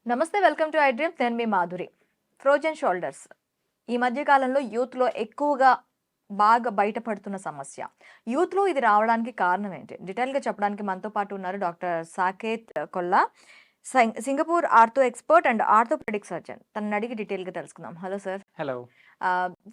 నమస్తే, welcome to I dreams. నేను మీ Madhuri. Frozen shoulders ఈ మధ్య కాలంలో యూత్‌లో ఎక్కువగా బాగా బయటపడుతున్న సమస్య. యూత్‌లో ఇది రావడానికి కారణం ఏంటి? డీటెయిల్‌గా చెప్పడానికి మనతో పాటు ఉన్నారు doctor Saketh Kolla, Singapore ortho expert and orthopaedic surgeon. తనని అడిగి డీటెయిల్‌గా తెలుసుకుందాం. Hello sir. Hello.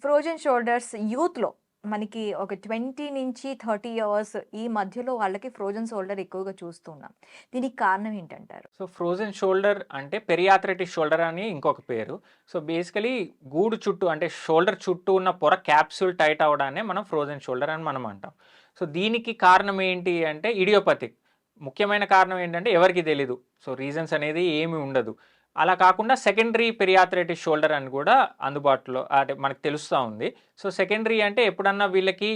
Frozen shoulders యూత్‌లో మనకి ఒక 20-30 ఇయర్స్ ఈ మధ్యలో వాళ్ళకి ఫ్రోజన్ షోల్డర్ ఎక్కువగా చూస్తున్నాం. దీనికి కారణం ఏంటంటారు? సో, ఫ్రోజెన్ షోల్డర్ అంటే పెరియాథ్రైటిస్ షోల్డర్ అని ఇంకొక పేరు. సో, బేసికలీ గూడు చుట్టూ అంటే షోల్డర్ చుట్టూ ఉన్న పొర క్యాప్సూల్ టైట్ అవ్వడాన్నే మనం ఫ్రోజెన్ షోల్డర్ అని మనం అంటాం. సో, దీనికి కారణం ఏంటి అంటే ఇడియోపతిక్. ముఖ్యమైన కారణం ఏంటంటే ఎవరికీ తెలీదు. సో, రీజన్స్ అనేది ఏమి ఉండదు. అలా కాకుండా సెకండరీ పెరియాథ్రైటిస్ షోల్డర్ అని కూడా అందుబాటులో అంటే మనకు తెలుస్తా ఉంది. సో, సెకండరీ అంటే ఎప్పుడన్నా వీళ్ళకి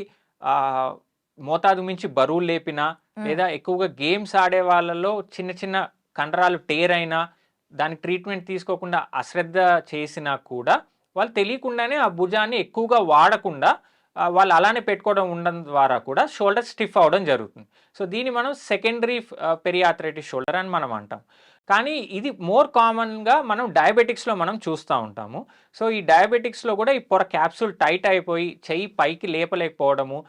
మోతాదు మించి బరువులు లేపినా లేదా ఎక్కువగా గేమ్స్ ఆడే వాళ్ళలో చిన్న చిన్న కండరాలు టేర్ అయినా దానికి ట్రీట్మెంట్ తీసుకోకుండా అశ్రద్ధ చేసినా కూడా వాళ్ళు తెలియకుండానే ఆ భుజాన్ని ఎక్కువగా వాడకుండా వాళ్ళు అలానే పెట్టుకోవడం ఉండడం ద్వారా కూడా షోల్డర్ స్టిఫ్ అవడం జరుగుతుంది. సో దీన్ని మనం సెకండరీ పెరియాథ్రైటిస్ షోల్డర్ అని మనం అంటాం. కానీ ఇది మోర్ కామన్గా మనం డయాబెటిక్స్లో మనం చూస్తూ ఉంటాము. సో ఈ డయాబెటిక్స్లో కూడా ఈ పొర క్యాప్సూల్ టైట్ అయిపోయి చెయ్యి పైకి లేపలేకపోవడము,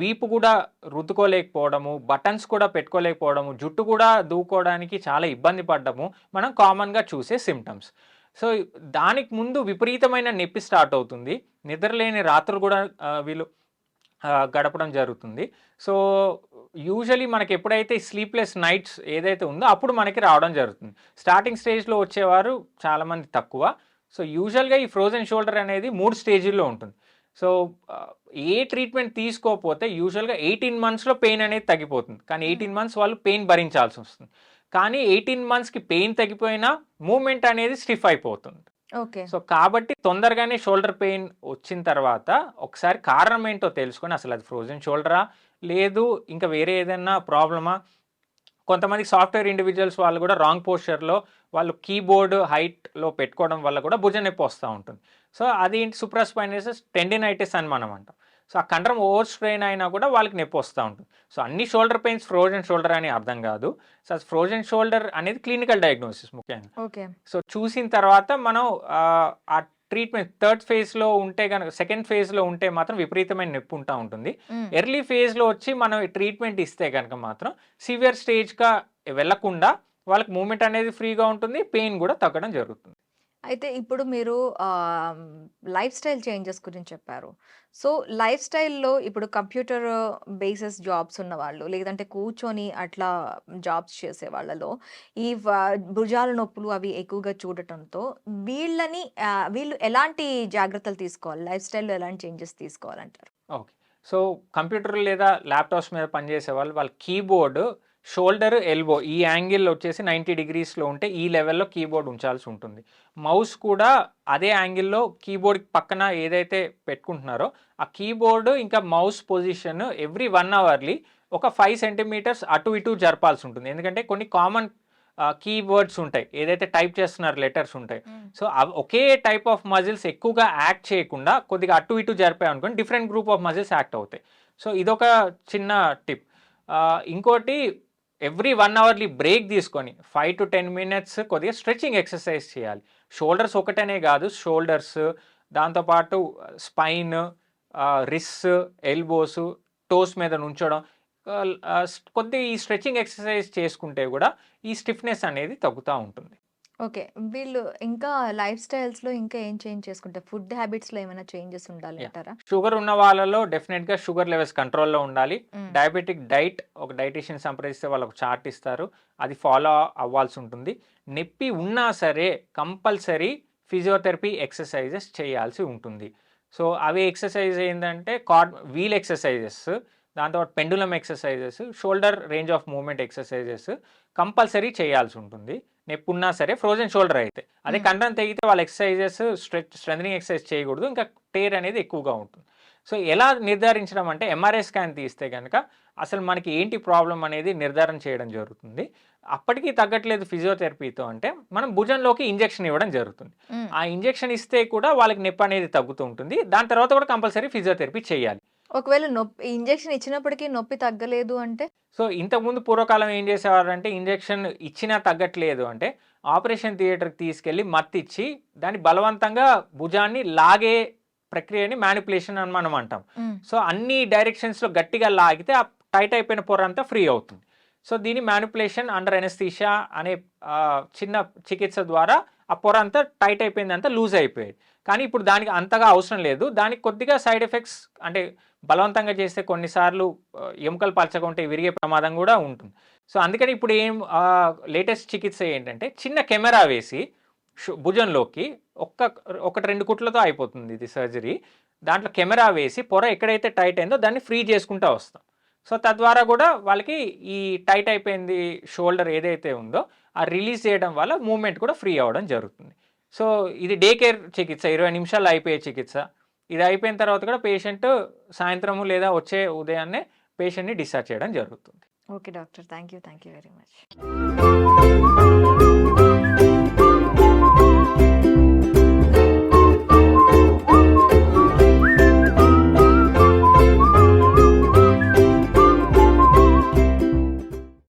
వీపు కూడా రుద్దుకోలేకపోవడము, బటన్స్ కూడా పెట్టుకోలేకపోవడము, జుట్టు కూడా దూకోవడానికి చాలా ఇబ్బంది పడ్డము మనం కామన్గా చూసే సిమ్టమ్స్. సో దానికి ముందు విపరీతమైన నొప్పి స్టార్ట్ అవుతుంది. నిద్రలేని రాత్రులు కూడా వీళ్ళు గడపడం జరుగుతుంది. సో యూజువలీ మనకి ఎప్పుడైతే స్లీప్లెస్ నైట్స్ ఏదైతే ఉందో అప్పుడు మనకి రావడం జరుగుతుంది. స్టార్టింగ్ స్టేజ్లో వచ్చేవారు చాలామంది తక్కువ. సో యూజువల్గా ఈ ఫ్రోజన్ షోల్డర్ అనేది 3 స్టేజీల్లో ఉంటుంది. సో ఏ ట్రీట్మెంట్ తీసుకోకపోతే యూజువల్గా 18 మంత్స్లో పెయిన్ అనేది తగ్గిపోతుంది. కానీ 18 మంత్స్ వాళ్ళు పెయిన్ భరించాల్సి వస్తుంది. కానీ 18 మంత్స్కి పెయిన్ తగ్గిపోయినా మూమెంట్ అనేది స్టిఫ్ అయిపోతుంది. ఓకే. సో కాబట్టి తొందరగానే షోల్డర్ పెయిన్ వచ్చిన తర్వాత ఒకసారి కారణం ఏంటో తెలుసుకొని అసలు అది ఫ్రోజన్ షోల్డరా లేదు ఇంకా వేరే ఏదైనా ప్రాబ్లమా. కొంతమంది సాఫ్ట్వేర్ ఇండివిజువల్స్ వాళ్ళు కూడా రాంగ్ పోస్చర్లో వాళ్ళు కీబోర్డ్ హైట్లో పెట్టుకోవడం వల్ల కూడా భుజ నొప్పి వస్తూ ఉంటుంది. సో అది సుప్రాస్పైనస్ టెండినైటిస్ అని మనం అంటాం. సో ఆ కండరం ఓవర్ స్ట్రెయిన్ అయినా కూడా వాళ్ళకి నొప్పి వస్తూ ఉంటుంది. సో అన్ని షోల్డర్ పెయిన్స్ ఫ్రోజన్ షోల్డర్ అని అర్థం కాదు. సో ఫ్రోజన్ షోల్డర్ అనేది క్లినికల్ డయాగ్నోసిస్ ముఖ్యంగా. ఓకే. సో చూసిన తర్వాత మనం ఆ ట్రీట్మెంట్ థర్డ్ ఫేజ్లో ఉంటే కనుక, సెకండ్ ఫేజ్లో ఉంటే మాత్రం విపరీతమైన నొప్పి ఉంటా ఉంటుంది. ఎర్లీ ఫేజ్లో వచ్చి మనం ట్రీట్మెంట్ ఇస్తే కనుక మాత్రం సివియర్ స్టేజ్గా వెళ్లకుండా వాళ్ళకి మూమెంట్ అనేది ఫ్రీగా ఉంటుంది, పెయిన్ కూడా తగ్గడం జరుగుతుంది. అయితే ఇప్పుడు మీరు లైఫ్ స్టైల్ చేంజెస్ గురించి చెప్పారు. సో, లైఫ్ స్టైల్‌లో ఇప్పుడు కంప్యూటర్ బేసిస్ జాబ్స్ ఉన్నవాళ్ళు, లేదంటే కూర్చొని అట్లా జాబ్స్ చేసే వాళ్ళలో ఈ భుజాల నొప్పులు అవి ఎక్కువగా చూడటంతో వీళ్ళు ఎలాంటి జాగ్రత్తలు తీసుకోవాలి? లైఫ్ స్టైల్‌లో ఎలాంటి చేంజెస్ తీసుకోవాలంటారు? ఓకే. సో కంప్యూటర్ లేదా ల్యాప్టాప్స్ మీద పనిచేసే వాళ్ళ కీబోర్డ్ షోల్డర్, ఎల్బో ఈ యాంగిల్ వచ్చేసి 90 డిగ్రీస్లో ఉంటే ఈ లెవెల్లో కీబోర్డ్ ఉంచాల్సి ఉంటుంది. మౌస్ కూడా అదే యాంగిల్లో కీబోర్డ్ పక్కన ఏదైతే పెట్టుకుంటున్నారో ఆ కీబోర్డ్ ఇంకా మౌస్ పొజిషన్ ఎవ్రీ 1 అవర్లీ ఒక 5 సెంటీమీటర్స్ అటు ఇటు జరపాల్సి ఉంటుంది. ఎందుకంటే కొన్ని కామన్ కీవర్డ్స్ ఉంటాయి, ఏదైతే టైప్ చేస్తున్నారు లెటర్స్ ఉంటాయి. So okay type of muscles ఎక్కువగా యాక్ట్ చేయకుండా కొద్దిగా అటు ఇటు జరిపాయి అనుకోండి different group of muscles act అవుతాయి. సో ఇదొక చిన్న టిప్. ఇంకోటి ఎవ్రీ 1 అవర్లీ బ్రేక్ తీసుకొని 5 to 10 మినిట్స్ కొద్దిగా స్ట్రెచింగ్ ఎక్సర్సైజ్ చేయాలి. షోల్డర్స్ ఒకటనే కాదు, షోల్డర్స్ దాంతోపాటు స్పైన్, రిస్ట్, ఎల్బోస్, టోస్ మీద నుంచోడం, కొద్దిగా ఈ స్ట్రెచింగ్ ఎక్సర్సైజ్ చేసుకుంటే కూడా ఈ స్టిఫ్నెస్ అనేది తగ్గుతూ ఉంటుంది. ఓకే. వీళ్ళు ఇంకా లైఫ్ స్టైల్స్‌లో ఇంకా ఏం చేంజ్ చేసుకుంటారు? ఫుడ్ హ్యాబిట్స్‌లో ఏమైనా చేంజెస్ ఉండాలంటారా? షుగర్ ఉన్న వాళ్ళలో డెఫినెట్గా షుగర్ లెవెల్స్ కంట్రోల్లో ఉండాలి. డయాబెటిక్ డైట్ ఒక డైటీషియన్ సంప్రదిస్తే వాళ్ళకు చార్ట్ ఇస్తారు, అది ఫాలో అవ్వాల్సి ఉంటుంది. నొప్పి ఉన్నా సరే కంపల్సరీ ఫిజియోథెరపీ ఎక్సర్సైజెస్ చేయాల్సి ఉంటుంది. సో అవి ఎక్సర్సైజ్ ఏంటంటే వీల్ ఎక్సర్సైజెస్, దాంతోపాటు pendulum exercises, shoulder range of movement exercises compulsory చేయాల్సి ఉంటుంది. నొప్పి ఉన్నా సరే ఫ్రోజన్ షోల్డర్ అయితే. అదే కండరం తెగితే వాళ్ళ ఎక్సర్సైజెస్ స్ట్రెంథనింగ్ ఎక్సర్సైజ్ చేయకూడదు, ఇంకా టేర్ అనేది ఎక్కువగా ఉంటుంది. సో ఎలా నిర్ధారించడం అంటే ఎంఆర్ఐ స్కాన్ తీస్తే కనుక అసలు మనకి ఏంటి ప్రాబ్లం అనేది నిర్ధారణ చేయడం జరుగుతుంది. అప్పటికీ తగ్గట్లేదు ఫిజియోథెరపీతో అంటే మనం భుజంలోకి ఇంజెక్షన్ ఇవ్వడం జరుగుతుంది. ఆ ఇంజెక్షన్ ఇస్తే కూడా వాళ్ళకి నొప్పి అనేది తగ్గుతూ ఉంటుంది. దాని తర్వాత కూడా కంపల్సరీ ఫిజియోథెరపీ చేయాలి. ఒకవేళ నొప్పి ఇంజెక్షన్ ఇచ్చినప్పటికీ నొప్పి తగ్గలేదు అంటే? సో, ఇంతకుముందు పూర్వకాలం ఏం చేసేవారంటే ఇంజెక్షన్ ఇచ్చినా తగ్గట్లేదు అంటే ఆపరేషన్ థియేటర్‌కి తీసుకెళ్ళి మత్తిచ్చి దాన్ని బలవంతంగా భుజాన్ని లాగే ప్రక్రియని మ్యానిపులేషన్ అని మనం అంటాం. హ్మ్. సో, అన్ని డైరెక్షన్స్‌లో గట్టిగా లాగితే ఆ టైట్ అయిపోయిన పొర అంతా ఫ్రీ అవుతుంది. సో, దీన్ని మ్యానిపులేషన్ అండర్ అనెస్థీషియా అనే చిన్న చికిత్స ద్వారా ఆ పొర అంతా టైట్ అయిపోయిందంతా లూజ్ అయిపోయేది. కానీ ఇప్పుడు దానికి అంతగా అవసరం లేదు. దానికి కొద్దిగా సైడ్ ఎఫెక్ట్స్ అంటే బలవంతంగా చేస్తే కొన్నిసార్లు ఎముకలు పలచగా ఉంటే విరిగే ప్రమాదం కూడా ఉంటుంది. సో, అందుకని ఇప్పుడు లేటెస్ట్ చికిత్స ఏంటంటే చిన్న కెమెరా వేసి భుజంలోకి ఒకటి 2 కుట్లతో అయిపోతుంది ఇది సర్జరీ. దాంట్లో కెమెరా వేసి పొర ఎక్కడైతే టైట్ అయిందో దాన్ని ఫ్రీ చేసుకుంటా వస్తాం. సో, తద్వారా కూడా వాళ్ళకి ఈ టైట్ అయిపోయింది షోల్డర్ ఏదైతే ఉందో ఆ రిలీజ్ చేయడం వల్ల మూవ్‌మెంట్ కూడా ఫ్రీ అవ్వడం జరుగుతుంది. సో, ఇది డే కేర్ చికిత్స 20 నిమిషాల్లో అయిపోయే చికిత్స. ఇది అయిపోయిన తర్వాత కూడా పేషెంట్ సాయంత్రము లేదా వచ్చే ఉదయాన్నే పేషెంట్‌ని డిశ్చార్జ్ చేయడం జరుగుతుంది. Okay doctor. Thank you. Thank you very much.